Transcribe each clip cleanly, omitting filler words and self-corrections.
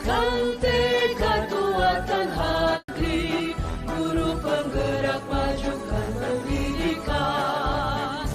Kan tekad kuatkan hati, guru penggerak majukan pendidikan.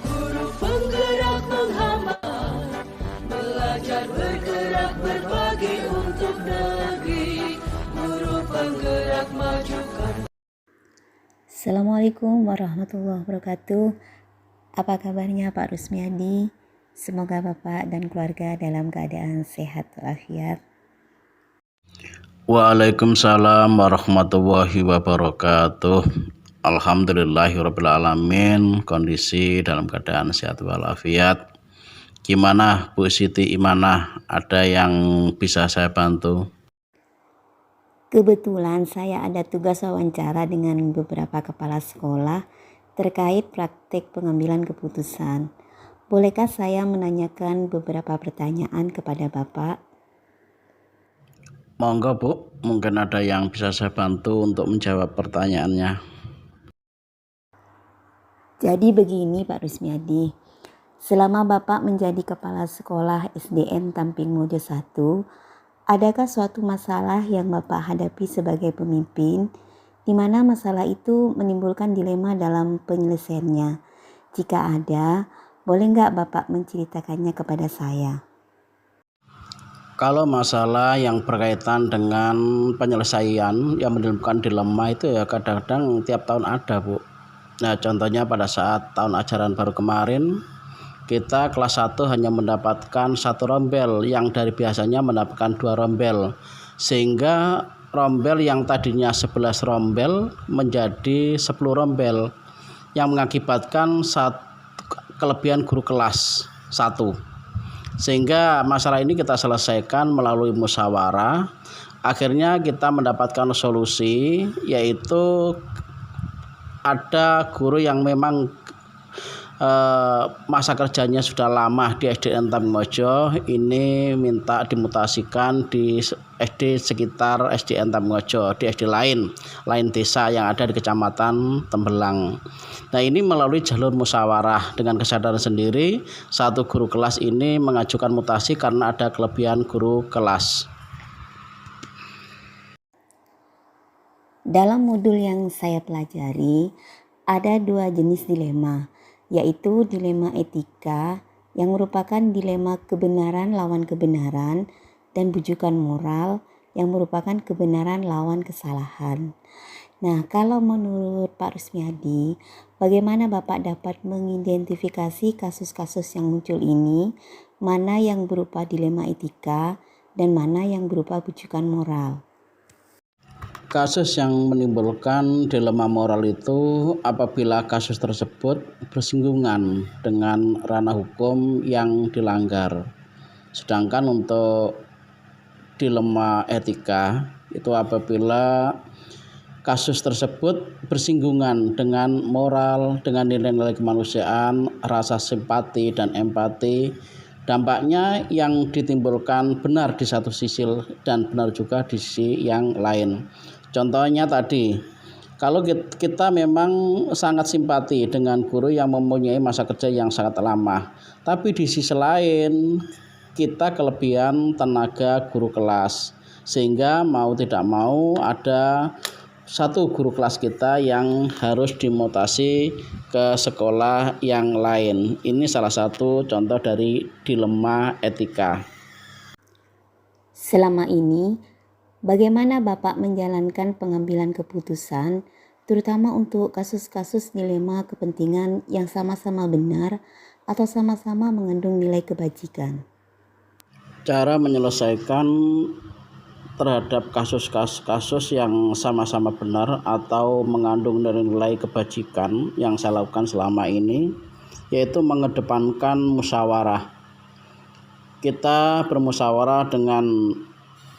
Guru penggerak menghambat, belajar bergerak berbagi untuk negeri. Guru penggerak majukan. Assalamualaikum warahmatullahi wabarakatuh. Apa kabarnya Pak Rusmiadi? Semoga Bapak dan keluarga dalam keadaan sehat walafiat. Waalaikumsalam warahmatullahi wabarakatuh. Alhamdulillahirrabbilalamin, kondisi dalam keadaan sehat walafiat. Gimana Bu Siti Imanah, ada yang bisa saya bantu? Kebetulan saya ada tugas wawancara dengan beberapa kepala sekolah terkait praktek pengambilan keputusan. Bolehkah saya menanyakan beberapa pertanyaan kepada Bapak? Monggo Bu, mungkin ada yang bisa saya bantu untuk menjawab pertanyaannya. Jadi begini Pak Rusmiadi, selama Bapak menjadi kepala sekolah SDN Tamping Mojo 1, adakah suatu masalah yang Bapak hadapi sebagai pemimpin, di mana masalah itu menimbulkan dilema dalam penyelesaiannya? Jika ada, boleh nggak Bapak menceritakannya kepada saya? Kalau masalah yang berkaitan dengan penyelesaian yang menimbulkan dilema itu ya kadang-kadang tiap tahun ada Bu. Nah contohnya pada saat tahun ajaran baru kemarin, kita kelas 1 hanya mendapatkan 1 rombel yang dari biasanya mendapatkan 2 rombel, sehingga rombel yang tadinya 11 rombel menjadi 10 rombel, yang mengakibatkan kelebihan guru kelas 1. Sehingga masalah ini kita selesaikan melalui musyawarah. Akhirnya kita mendapatkan solusi, yaitu ada guru yang memang masa kerjanya sudah lama di SDN Tamping Mojo, ini minta dimutasikan di SD sekitar SDN Tamping Mojo, di SD lain desa yang ada di Kecamatan Tembelang. Nah ini melalui jalur musyawarah dengan kesadaran sendiri, 1 guru kelas ini mengajukan mutasi karena ada kelebihan guru kelas. Dalam modul yang saya pelajari, ada 2 jenis dilema, yaitu dilema etika yang merupakan dilema kebenaran lawan kebenaran dan bujukan moral yang merupakan kebenaran lawan kesalahan. Nah, kalau menurut Pak Rusmiadi, bagaimana Bapak dapat mengidentifikasi kasus-kasus yang muncul ini, mana yang berupa dilema etika dan mana yang berupa bujukan moral? Kasus yang menimbulkan dilema moral itu apabila kasus tersebut bersinggungan dengan ranah hukum yang dilanggar. Sedangkan untuk dilema etika itu apabila kasus tersebut bersinggungan dengan moral, dengan nilai-nilai kemanusiaan, rasa simpati dan empati. Dampaknya yang ditimbulkan benar di satu sisi dan benar juga di sisi yang lain. Contohnya tadi, kalau kita memang sangat simpati dengan guru yang mempunyai masa kerja yang sangat lama, tapi di sisi lain kita kelebihan tenaga guru kelas, sehingga mau tidak mau ada 1 guru kelas kita yang harus dimutasi ke sekolah yang lain. Ini salah satu contoh dari dilema etika. Selama ini, bagaimana Bapak menjalankan pengambilan keputusan, terutama untuk kasus-kasus dilema kepentingan yang sama-sama benar atau sama-sama mengandung nilai kebajikan? Cara menyelesaikan terhadap kasus-kasus yang sama-sama benar atau mengandung nilai kebajikan yang saya lakukan selama ini, yaitu mengedepankan musyawarah. Kita bermusyawarah dengan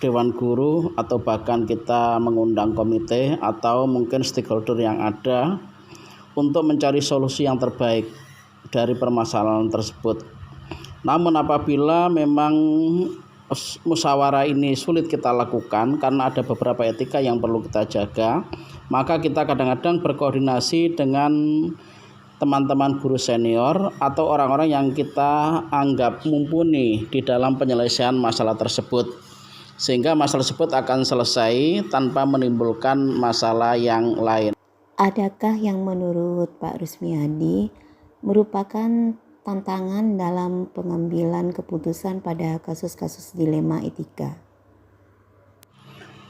Dewan Guru atau bahkan kita mengundang komite atau mungkin stakeholder yang ada untuk mencari solusi yang terbaik dari permasalahan tersebut. Namun apabila memang musyawarah ini sulit kita lakukan karena ada beberapa etika yang perlu kita jaga, maka kita kadang-kadang berkoordinasi dengan teman-teman guru senior atau orang-orang yang kita anggap mumpuni di dalam penyelesaian masalah tersebut. sehingga masalah tersebut akan selesai tanpa menimbulkan masalah yang lain. Adakah yang menurut Pak Rusmiadi merupakan tantangan dalam pengambilan keputusan pada kasus-kasus dilema etika?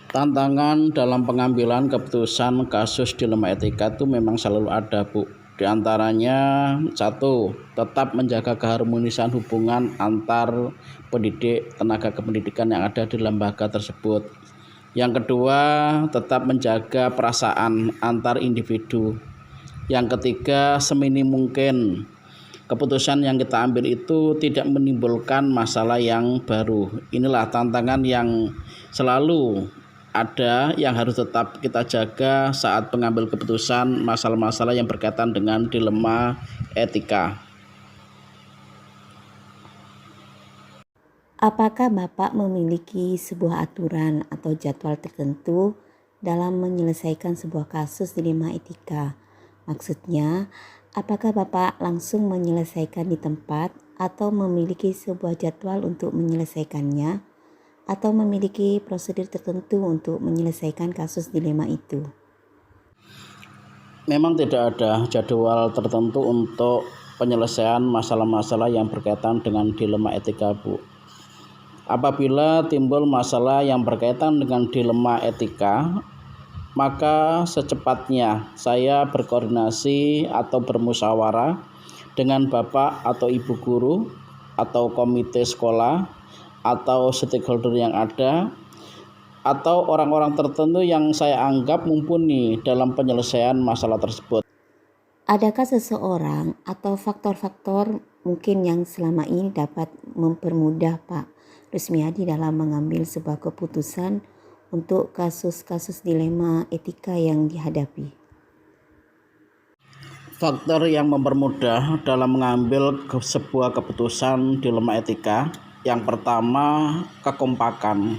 Tantangan dalam pengambilan keputusan kasus dilema etika itu memang selalu ada, Bu. Di antaranya, satu, tetap menjaga keharmonisan hubungan antar pendidik, tenaga kependidikan yang ada di lembaga tersebut. Yang kedua, tetap menjaga perasaan antar individu. Yang ketiga, seminim mungkin keputusan yang kita ambil itu tidak menimbulkan masalah yang baru. Inilah tantangan yang selalu ada, yang harus tetap kita jaga saat mengambil keputusan masalah-masalah yang berkaitan dengan dilema etika. Apakah Bapak memiliki sebuah aturan atau jadwal tertentu dalam menyelesaikan sebuah kasus dilema etika? Maksudnya, apakah Bapak langsung menyelesaikan di tempat atau memiliki sebuah jadwal untuk menyelesaikannya? Atau memiliki prosedur tertentu untuk menyelesaikan kasus dilema itu? Memang tidak ada jadwal tertentu untuk penyelesaian masalah-masalah yang berkaitan dengan dilema etika, Bu. Apabila timbul masalah yang berkaitan dengan dilema etika, maka secepatnya saya berkoordinasi atau bermusyawarah dengan Bapak atau Ibu guru atau komite sekolah atau stakeholder yang ada, atau orang-orang tertentu yang saya anggap mumpuni dalam penyelesaian masalah tersebut. Adakah seseorang atau faktor-faktor mungkin yang selama ini dapat mempermudah Pak Rusmiadi dalam mengambil sebuah keputusan untuk kasus-kasus dilema etika yang dihadapi? Faktor yang mempermudah dalam mengambil sebuah keputusan dilema etika, yang pertama, kekompakan,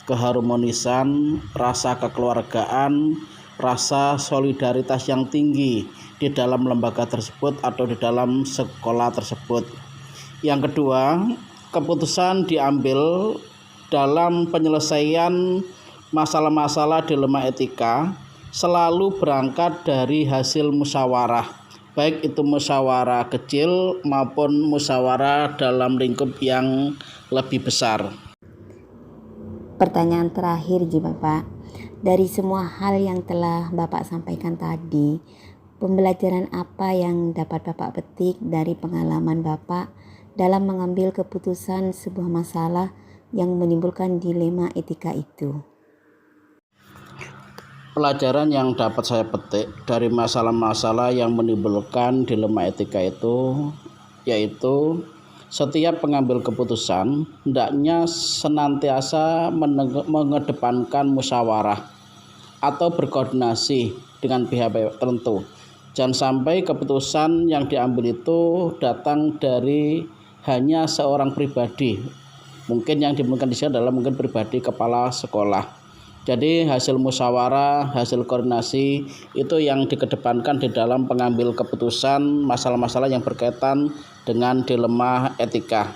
keharmonisan, rasa kekeluargaan, rasa solidaritas yang tinggi di dalam lembaga tersebut atau di dalam sekolah tersebut. Yang kedua, keputusan diambil dalam penyelesaian masalah-masalah dilema etika selalu berangkat dari hasil musyawarah, baik itu musyawarah kecil maupun musyawarah dalam lingkup yang lebih besar. Pertanyaan terakhir Bapak, dari semua hal yang telah Bapak sampaikan tadi, pembelajaran apa yang dapat Bapak petik dari pengalaman Bapak dalam mengambil keputusan sebuah masalah yang menimbulkan dilema etika itu? Pelajaran yang dapat saya petik dari masalah-masalah yang menimbulkan dilema etika itu, yaitu setiap pengambil keputusan hendaknya senantiasa mengedepankan musyawarah atau berkoordinasi dengan pihak-pihak tertentu. Jangan sampai keputusan yang diambil itu datang dari hanya seorang pribadi. Mungkin yang dimungkinkan di sini adalah mungkin pribadi kepala sekolah. Jadi hasil musyawarah, hasil koordinasi itu yang dikedepankan di dalam pengambil keputusan masalah-masalah yang berkaitan dengan dilema etika.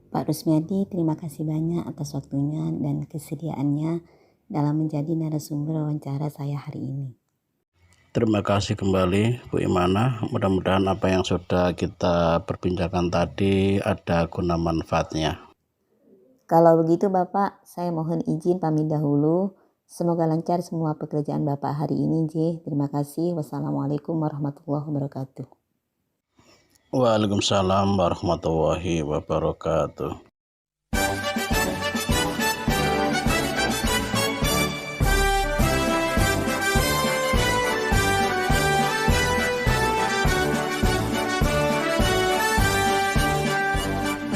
Pak Rusmiadi, terima kasih banyak atas waktunya dan kesediaannya dalam menjadi narasumber wawancara saya hari ini. Terima kasih kembali Bu Imana. Mudah-mudahan apa yang sudah kita perbincangkan tadi ada guna manfaatnya. Kalau begitu Bapak, saya mohon izin pamit dahulu. Semoga lancar semua pekerjaan Bapak hari ini, J. Terima kasih. Wassalamualaikum warahmatullahi wabarakatuh. Waalaikumsalam warahmatullahi wabarakatuh.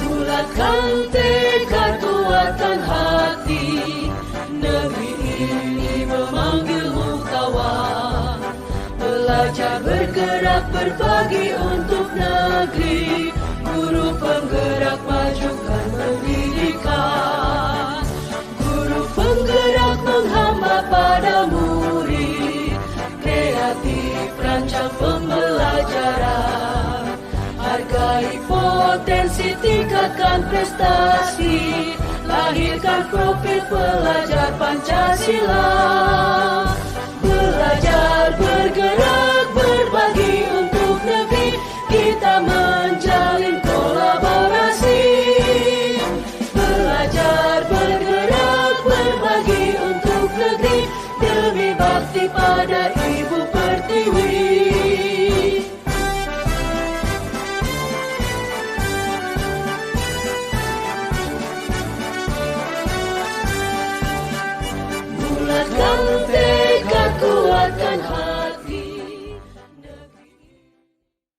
Bulatkan tekad, kuatkan hati, negeri ini memanggilmu kawan. Belajar bergerak berbagi untuk negeri, guru penggerak majukan pendidikan. Guru penggerak menghamba pada murid, kreatif rancang pembelajaran. Hargai potensi, tingkatkan prestasi, lahirkan profil pelajar Pancasila. Belajar